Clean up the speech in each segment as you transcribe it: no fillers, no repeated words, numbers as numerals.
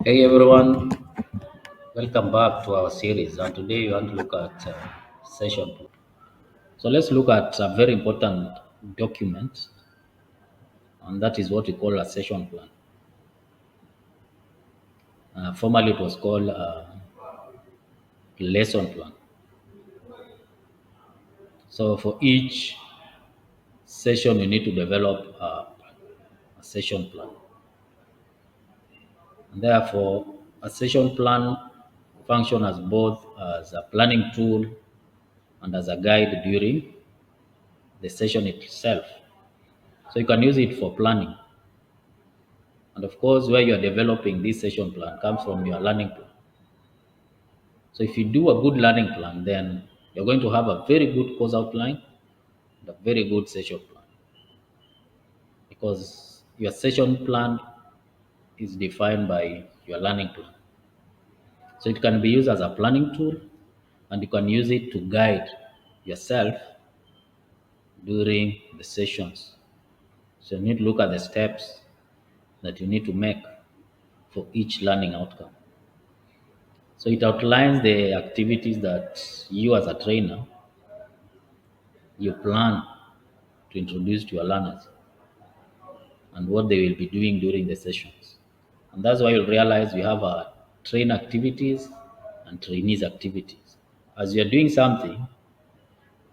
Hey everyone, welcome back to our series. And today we want to look at session plan. So let's look at a very important document, and that is what we call a session plan. Formerly, it was called lesson plan. So for each session, you need to develop a session plan. And therefore, a session plan function as both as a planning tool and as a guide during the session itself. So you can use it for planning. And of course, where you are developing this session plan comes from your learning plan. So if you do a good learning plan, then you're going to have a very good course outline and a very good session plan because your session plan is defined by your learning plan. So it can be used as a planning tool and you can use it to guide yourself during the sessions. So you need to look at the steps that you need to make for each learning outcome. So it outlines the activities that you as a trainer you plan to introduce to your learners and what they will be doing during the sessions. And that's why you'll realize we have train activities and trainees activities. As you're doing something,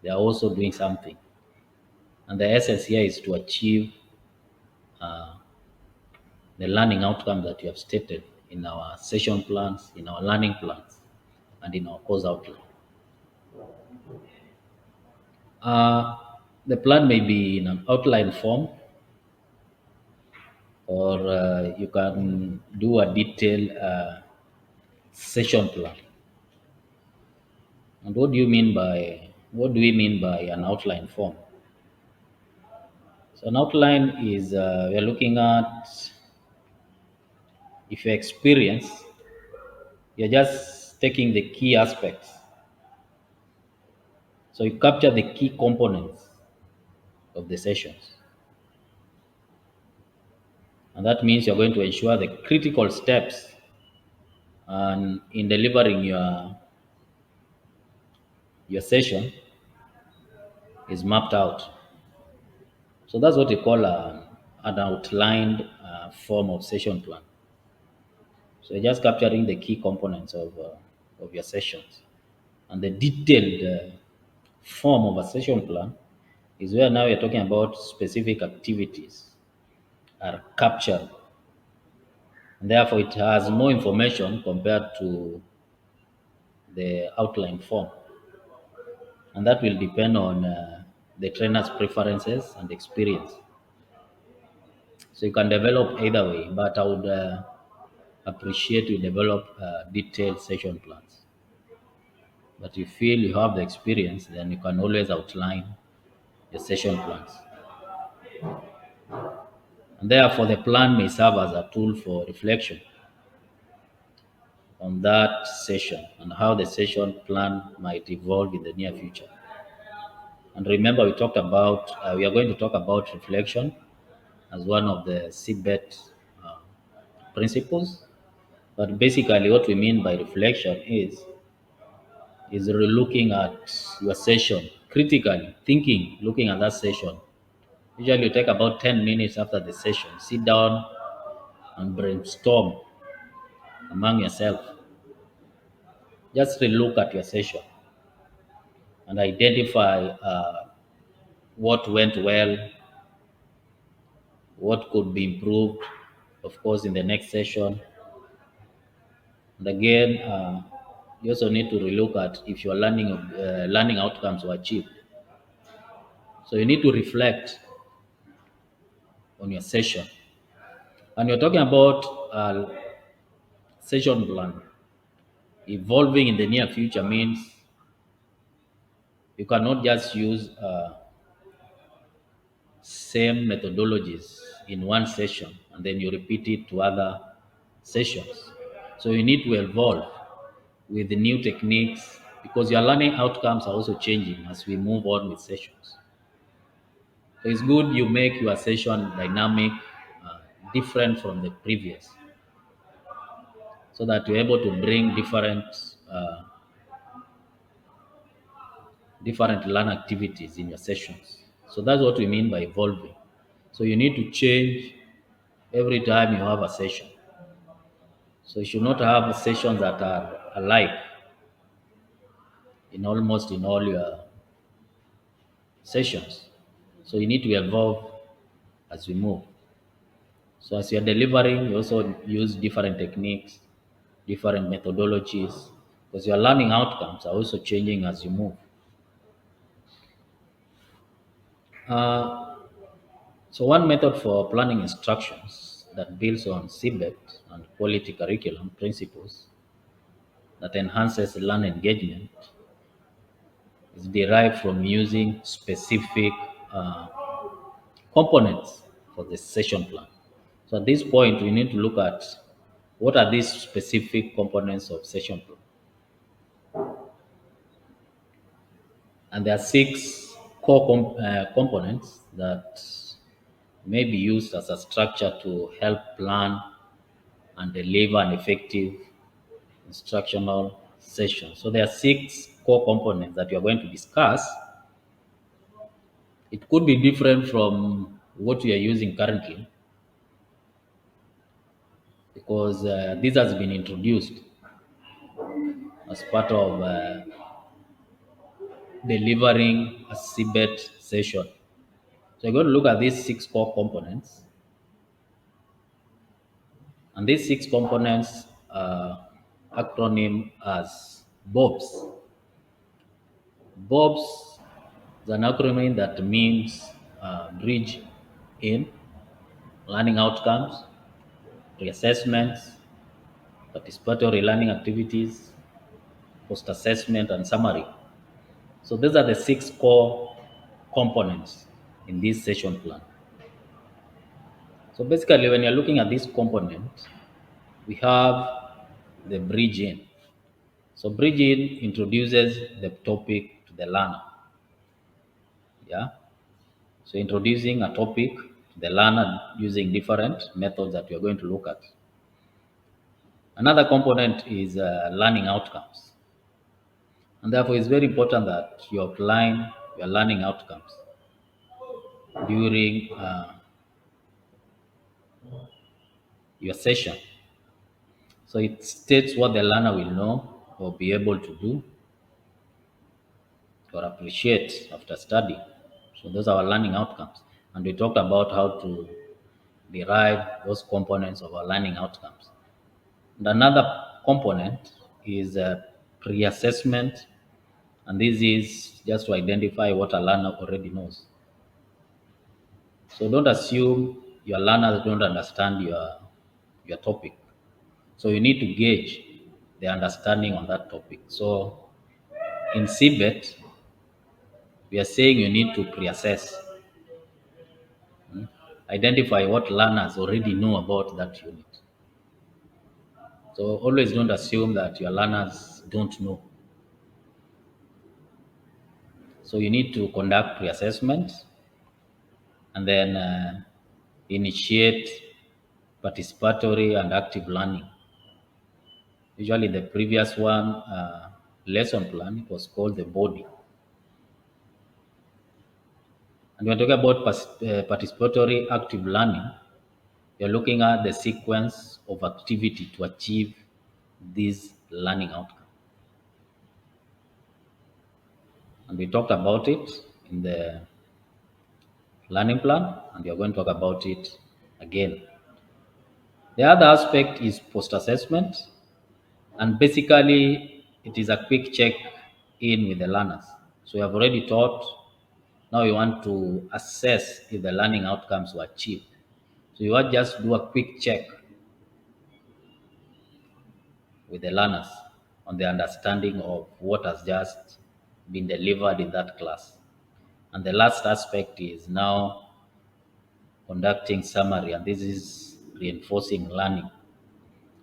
they are also doing something. And the essence here is to achieve the learning outcome that you have stated in our session plans, in our learning plans, and in our course outline. Uh, the plan may be in an outline form, or you can do a detailed session plan. And what do we mean by an outline form? So an outline is we're looking at if you experience, you're just taking the key aspects. So you capture the key components of the sessions. And that means you're going to ensure the critical steps and in delivering your session is mapped out. So that's what we call an outlined form of session plan. So you're just capturing the key components of your sessions. And the detailed form of a session plan is where now you're talking about specific activities are captured. And therefore, it has more information compared to the outline form. And that will depend on the trainer's preferences and experience. So you can develop either way, but I would appreciate you develop detailed session plans. But you feel you have the experience, then you can always outline the session plans. And therefore, the plan may serve as a tool for reflection on that session and how the session plan might evolve in the near future. And remember, we are going to talk about reflection as one of the CBET uh, principles. But basically, what we mean by reflection is looking at your session critically, thinking, looking at that session. Usually, you take about 10 minutes after the session, sit down and brainstorm among yourself. Just relook at your session and identify what went well, what could be improved, of course, in the next session. And again, you also need to relook at if your learning outcomes were achieved. So you need to reflect on your session. And you're talking about session plan evolving in the near future means you cannot just use same methodologies in one session and then you repeat it to other sessions. So you need to evolve with the new techniques because your learning outcomes are also changing as we move on with sessions. So it's good you make your session dynamic, different from the previous. so that you're able to bring different learn activities in your sessions. So that's what we mean by evolving. So you need to change every time you have a session. So you should not have sessions that are alike in almost in all your sessions. So you need to evolve as we move. So as you're delivering, you also use different techniques, different methodologies, because your learning outcomes are also changing as you move. Uh, so one method for planning instructions that builds on CBET and quality curriculum principles that enhances learner engagement is derived from using specific uh, components for the session plan. So at this point, we need to look at what are these specific components of session plan. And there are six core components that may be used as a structure to help plan and deliver an effective instructional session. So there are six core components that we are going to discuss. It could be different from what we are using currently because this has been introduced as part of delivering a CBET session. So you're going to look at these six core components, and these six components are acronym as BOBS. BOBS is an acronym that means bridge in, learning outcomes, reassessments, participatory learning activities, post assessment, and summary. So these are the six core components in this session plan. So basically, when you're looking at this component, we have the bridge in. So bridge in introduces the topic to the learner. Yeah. So introducing a topic to the learner using different methods that we are going to look at. Another component is learning outcomes. And therefore, it's very important that you outline your learning outcomes during your session. So it states what the learner will know or be able to do or appreciate after studying. So those are our learning outcomes. And we talked about how to derive those components of our learning outcomes. And another component is pre-assessment, and this is just to identify what a learner already knows. So don't assume your learners don't understand your topic. So you need to gauge the understanding on that topic. So in CBET, we are saying you need to pre-assess, identify what learners already know about that unit. So always don't assume that your learners don't know. So you need to conduct pre-assessment and then initiate participatory and active learning. Usually the previous one, lesson plan, was called the body. And when talking about participatory active learning, you're looking at the sequence of activity to achieve this learning outcome. And we talked about it in the learning plan, and we are going to talk about it again. The other aspect is post assessment, and basically, it is a quick check in with the learners. So we have already taught, now we want to assess if the learning outcomes were achieved. So you want just do a quick check with the learners on the understanding of what has just been delivered in that class. And the last aspect is now conducting summary, and this is reinforcing learning.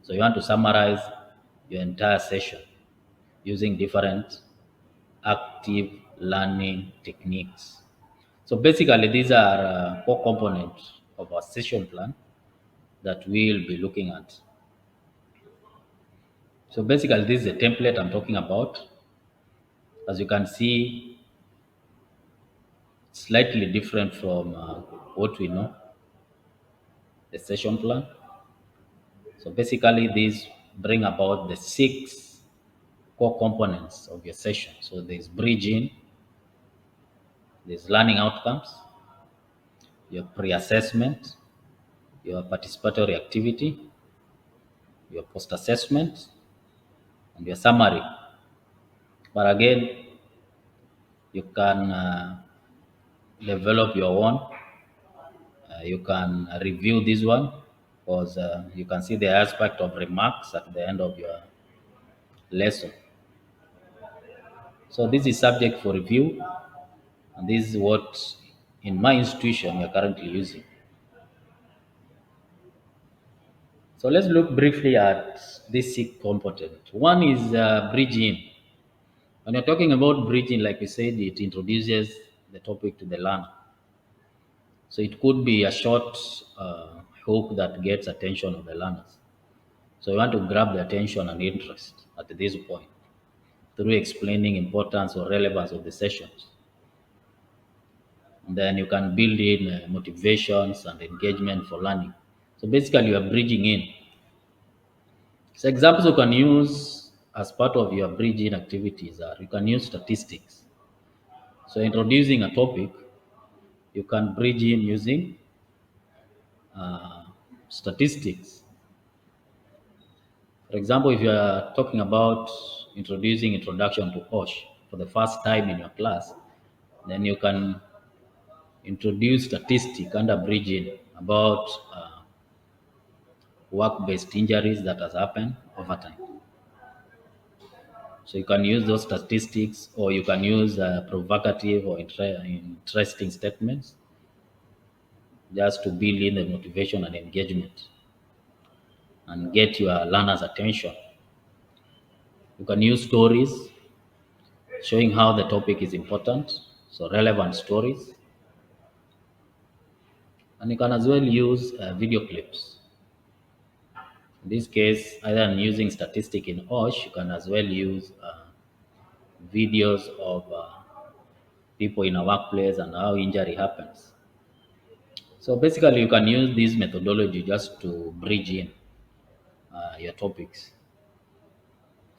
So you want to summarize your entire session using different active learning techniques. So basically, these are core components of our session plan that we'll be looking at. So basically, this is the template I'm talking about. As you can see, slightly different from what we know, the session plan. So basically, these bring about the six core components of your session. So there's bridging, there's learning outcomes, your pre-assessment, your participatory activity, your post-assessment, and your summary. But again, you can develop your own. You can review this one because you can see the aspect of remarks at the end of your lesson. So this is subject for review, and this is what in my institution we are currently using. So let's look briefly at this six component. One is bridging. When you're talking about bridging, like we said, it introduces the topic to the learner. So it could be a short hook that gets attention of the learners. So you want to grab the attention and interest at this point through explaining importance or relevance of the sessions. And then you can build in motivations and engagement for learning. So basically, you are bridging in. So examples you can use as part of your bridging activities are you can use statistics. So introducing a topic, you can bridge in using uh, statistics. For example, if you are talking about introducing introduction to OSH for the first time in your class, then you can introduce statistic under bridging about work-based injuries that has happened over time. So you can use those statistics, or you can use provocative or interesting statements just to build in the motivation and engagement and get your learners' attention. You can use stories showing how the topic is important, so relevant stories, and you can as well use video clips. In this case, either in using statistic in OSH, you can as well use videos of people in a workplace and how injury happens. So basically, you can use this methodology just to bridge in your topics.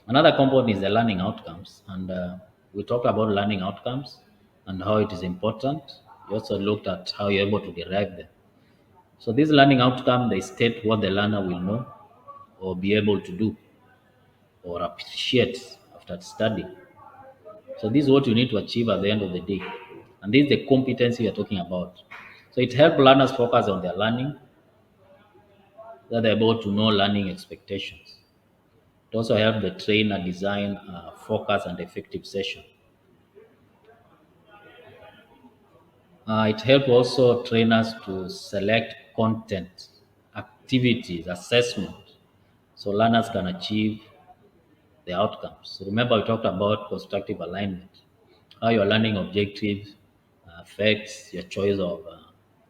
Another component is the learning outcomes, and we talked about learning outcomes and how it is important. We also looked at how you're able to derive them. So this learning outcome, they state what the learner will know or be able to do or appreciate after studying. So this is what you need to achieve at the end of the day. And this is the competency we are talking about. So it helps learners focus on their learning, that they're able to know learning expectations. It also helps the trainer design focus and effective session. It helps also trainers to select content, activities, assessment, so learners can achieve the outcomes. So remember, we talked about constructive alignment, how your learning objectives affects your choice of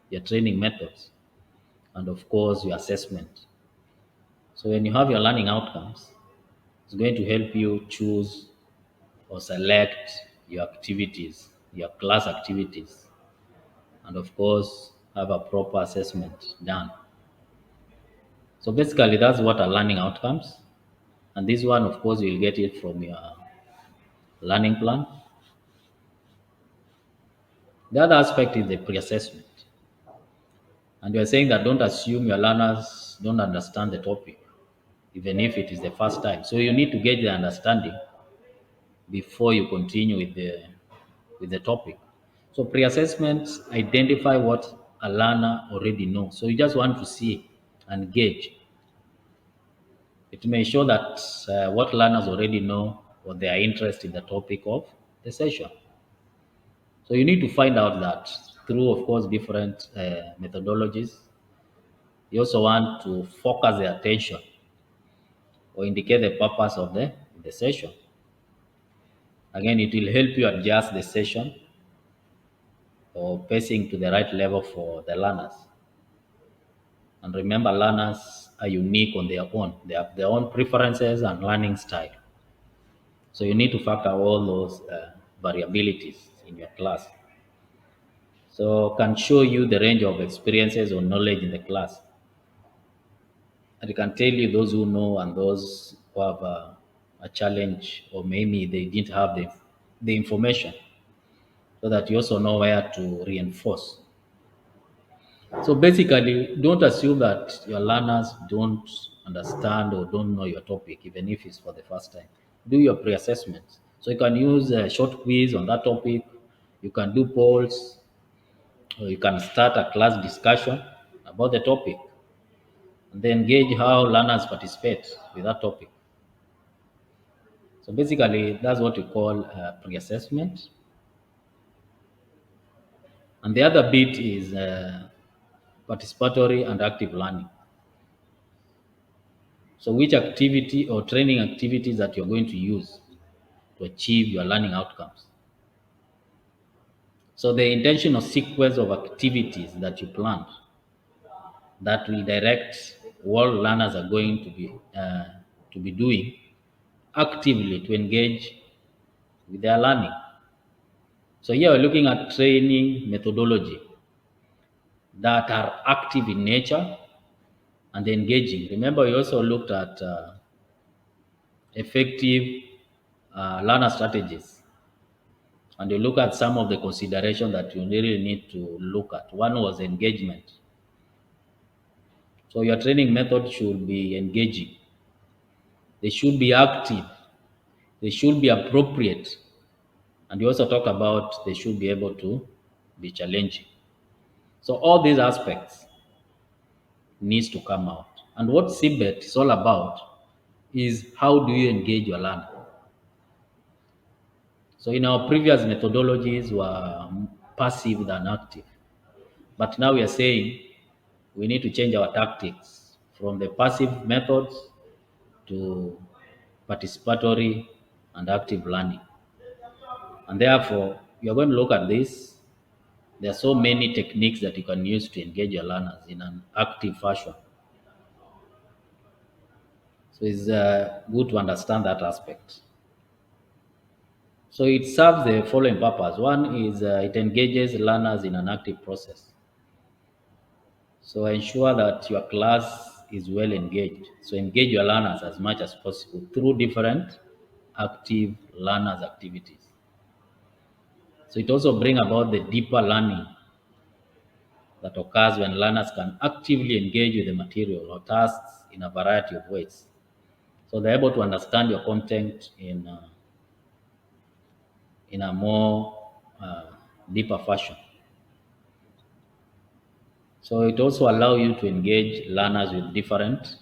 your training methods, and of course, your assessment. So when you have your learning outcomes, it's going to help you choose or select your activities, your class activities, and of course, have a proper assessment done. So basically, that's what are learning outcomes. And this one, of course, you'll get it from your learning plan. The other aspect is the pre-assessment. And you're saying that don't assume your learners don't understand the topic, even if it is the first time. So you need to get the understanding before you continue with the topic. So pre-assessment identify what a learner already knows. So you just want to see and gauge. It may show that what learners already know or their interest in the topic of the session. So you need to find out that through, of course, different methodologies. You also want to focus the attention or indicate the purpose of the session. Again, it will help you adjust the session or pacing to the right level for the learners. And remember, learners are unique on their own. They have their own preferences and learning style. So you need to factor all those variabilities in your class. So can show you the range of experiences or knowledge in the class. And it can tell you those who know and those who have a challenge, or maybe they didn't have the information, so that you also know where to reinforce. So basically, don't assume that your learners don't understand or don't know your topic, even if it's for the first time. Do your pre-assessments. So you can use a short quiz on that topic. You can do polls, or you can start a class discussion about the topic, and then gauge how learners participate with that topic. So basically, that's what we call pre-assessment. And the other bit is participatory and active learning. So which activity or training activities that you're going to use to achieve your learning outcomes. So the intentional sequence of activities that you plan that will direct what learners are going to be doing actively to engage with their learning. So here we're looking at training methodology that are active in nature and engaging. Remember, we also looked at effective learner strategies, and you look at some of the consideration that you really need to look at. One was engagement. So your training method should be engaging. They should be active. They should be appropriate. And you also talk about they should be able to be challenging. So all these aspects needs to come out. And what CBET is all about is how do you engage your learner. So in our previous methodologies were passive than active. But now we are saying we need to change our tactics from the passive methods to participatory and active learning. And therefore, you're going to look at this. There are so many techniques that you can use to engage your learners in an active fashion. So it's good to understand that aspect. So it serves the following purpose. One is it engages learners in an active process. So ensure that your class is well engaged. So engage your learners as much as possible through different active learners activities. So it also bring about the deeper learning that occurs when learners can actively engage with the material or tasks in a variety of ways. So they're able to understand your content in a more deeper fashion. So it also allow you to engage learners with different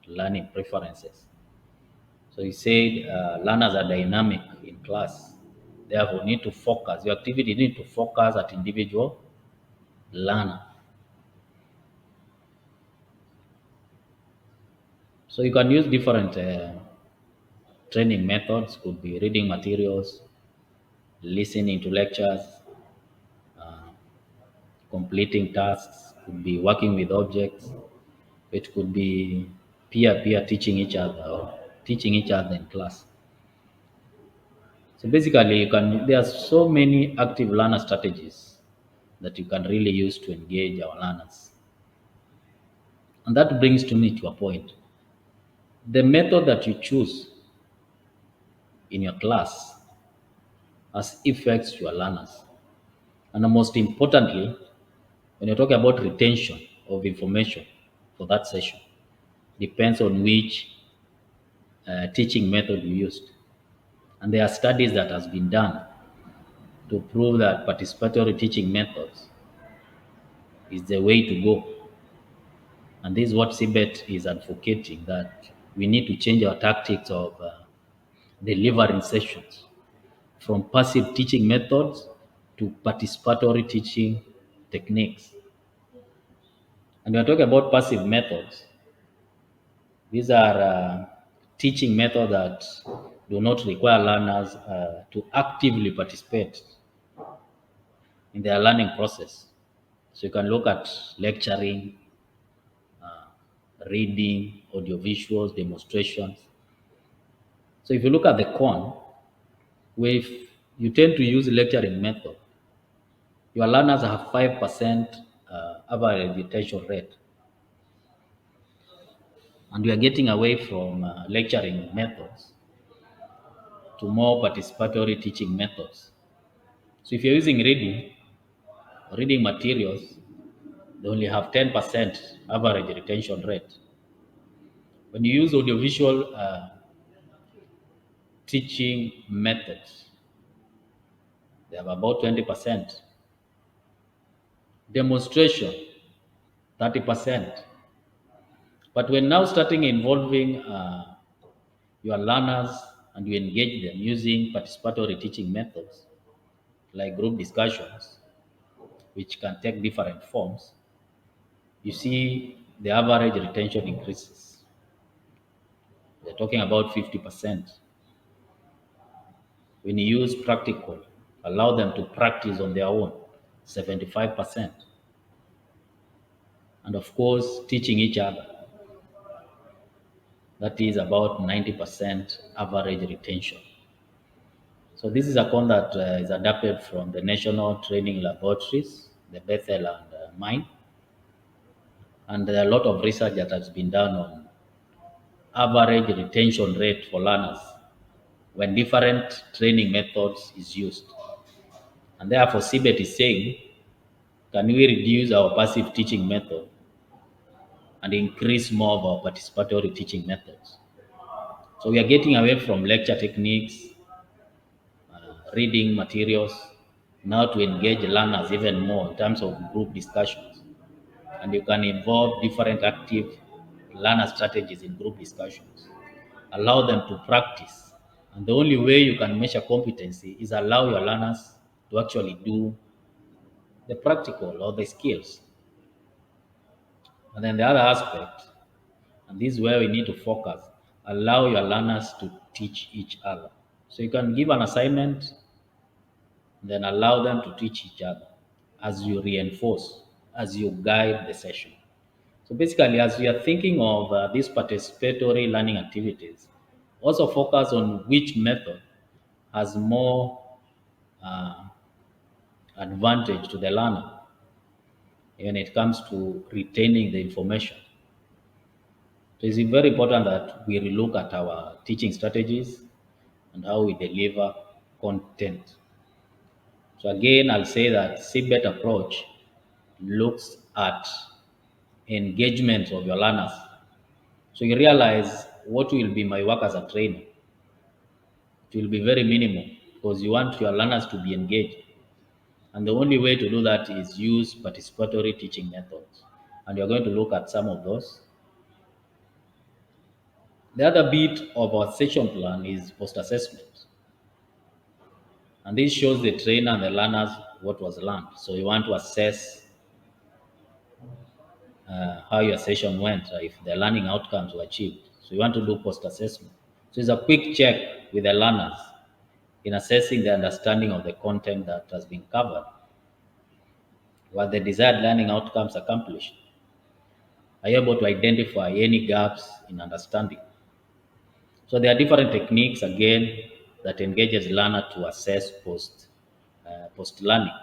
learning preferences. So he said learners are dynamic in class. Therefore, need to focus. Your activity need to focus at individual learner. So you can use different training methods. Could be reading materials, listening to lectures, completing tasks. Could be working with objects. It could be peer teaching each other or teaching each other in class. So basically, there are so many active learner strategies that you can really use to engage our learners. And that brings to me to a point. The method that you choose in your class has effects to your learners. And most importantly, when you talk about retention of information for that session, depends on which teaching method you used. And there are studies that has been done to prove that participatory teaching methods is the way to go. And this is what CBET is advocating, that we need to change our tactics of delivering sessions from passive teaching methods to participatory teaching techniques. And we're talking about passive methods. These are teaching methods that do not require learners to actively participate in their learning process. So you can look at lecturing, reading, audiovisuals, demonstrations. So if you look at the con, if you tend to use lecturing method, your learners have 5% average retention rate, and we are getting away from lecturing methods to more participatory teaching methods. So if you're using reading materials, they only have 10% average retention rate. When you use audiovisual teaching methods, they have about 20%. Demonstration, 30%. But when now starting involving your learners and you engage them using participatory teaching methods like group discussions, which can take different forms, you see the average retention increases. They're talking about 50%. When you use practical, allow them to practice on their own, 75%. And of course, teaching each other, that is about 90% average retention. So this is a con that is adapted from the National Training Laboratories, the Bethel and mine. And there are a lot of research that has been done on average retention rate for learners when different training methods is used. And therefore, CBET is saying, can we reduce our passive teaching method and increase more of our participatory teaching methods? So we are getting away from lecture techniques, reading materials, now to engage learners even more in terms of group discussions. And you can involve different active learner strategies in group discussions. Allow them to practice. And the only way you can measure competency is allow your learners to actually do the practical or the skills. And then the other aspect, and this is where we need to focus, allow your learners to teach each other. So you can give an assignment, then allow them to teach each other as you reinforce, as you guide the session. So basically, as we are thinking of these participatory learning activities, also focus on which method has more uh, advantage to the learner when it comes to retaining the information. So it's very important that we relook at our teaching strategies and how we deliver content. So again, I'll say that CBET approach looks at engagement of your learners. So you realize what will be my work as a trainer. It will be very minimal because you want your learners to be engaged. And the only way to do that is use participatory teaching methods. And you're going to look at some of those. The other bit of our session plan is post-assessment. And this shows the trainer and the learners what was learned. So you want to assess how your session went, if the learning outcomes were achieved. So you want to do post-assessment. So it's a quick check with the learners in assessing the understanding of the content that has been covered. Were the desired learning outcomes accomplished? Are you able to identify any gaps in understanding? So there are different techniques again that engages learner to assess post learning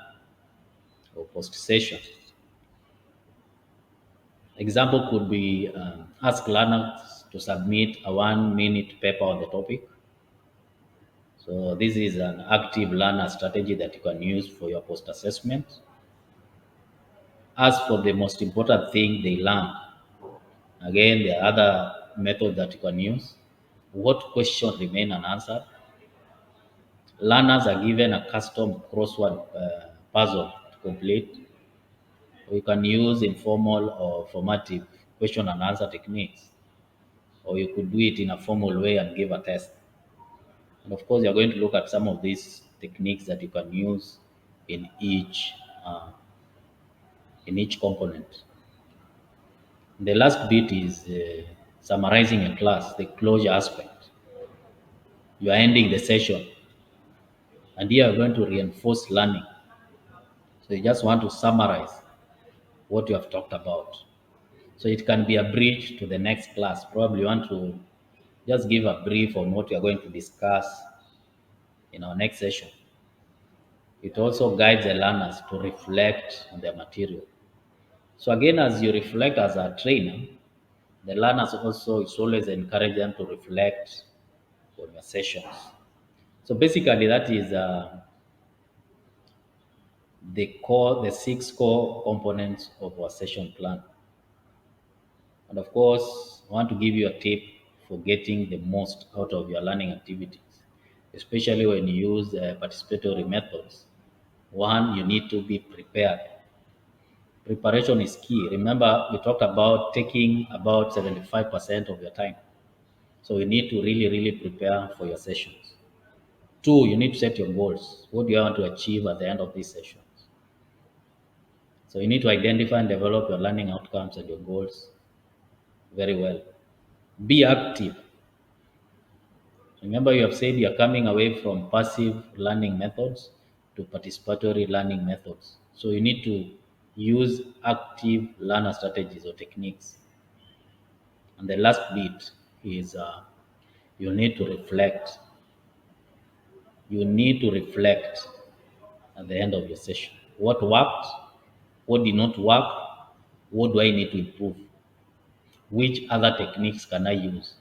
or post session. Example could be ask learners to submit a 1 minute paper on the topic. So this is an active learner strategy that you can use for your post assessment. Ask for the most important thing they learned. Again, there are other methods that you can use. What question remain unanswered? Learners are given a custom crossword puzzle to complete. Or you can use informal or formative question and answer techniques. Or you could do it in a formal way and give a test. And of course, you're going to look at some of these techniques that you can use in uh, each component. The last bit is summarizing a class, the closure aspect. You are ending the session, and here you are going to reinforce learning. So you just want to summarize what you have talked about. So it can be a bridge to the next class. Probably you want to just give a brief on what we are going to discuss in our next session. It also guides the learners to reflect on their material. So again, as you reflect as a trainer, the learners also is always encourage them to reflect on your sessions. So basically, that is the six core components of our session plan. And of course, I want to give you a tip for getting the most out of your learning activities, especially when you use participatory methods. One, you need to be prepared. Preparation is key. Remember, we talked about taking about 75% of your time. So you need to really, really prepare for your sessions. Two, you need to set your goals. What do you want to achieve at the end of these sessions? So you need to identify and develop your learning outcomes and your goals very well. Be active. Remember, you have said you are coming away from passive learning methods to participatory learning methods. So you need to use active learner strategies or techniques. And the last bit is you need to reflect. You need to reflect at the end of your session. What worked? What did not work? What do I need to improve? Which other techniques can I use?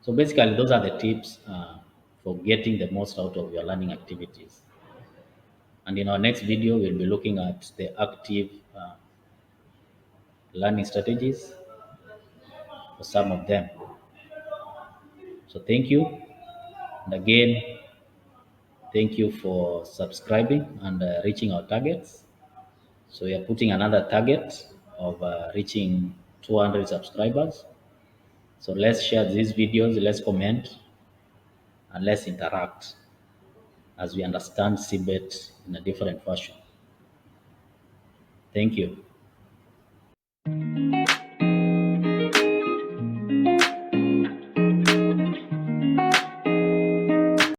So basically, those are the tips for getting the most out of your learning activities. And in our next video, we'll be looking at the active learning strategies for some of them. So thank you. And again, thank you for subscribing and reaching our targets. So we are putting another target of reaching 200 subscribers. So let's share these videos, let's comment, and let's interact as we understand CBET in a different fashion. Thank you.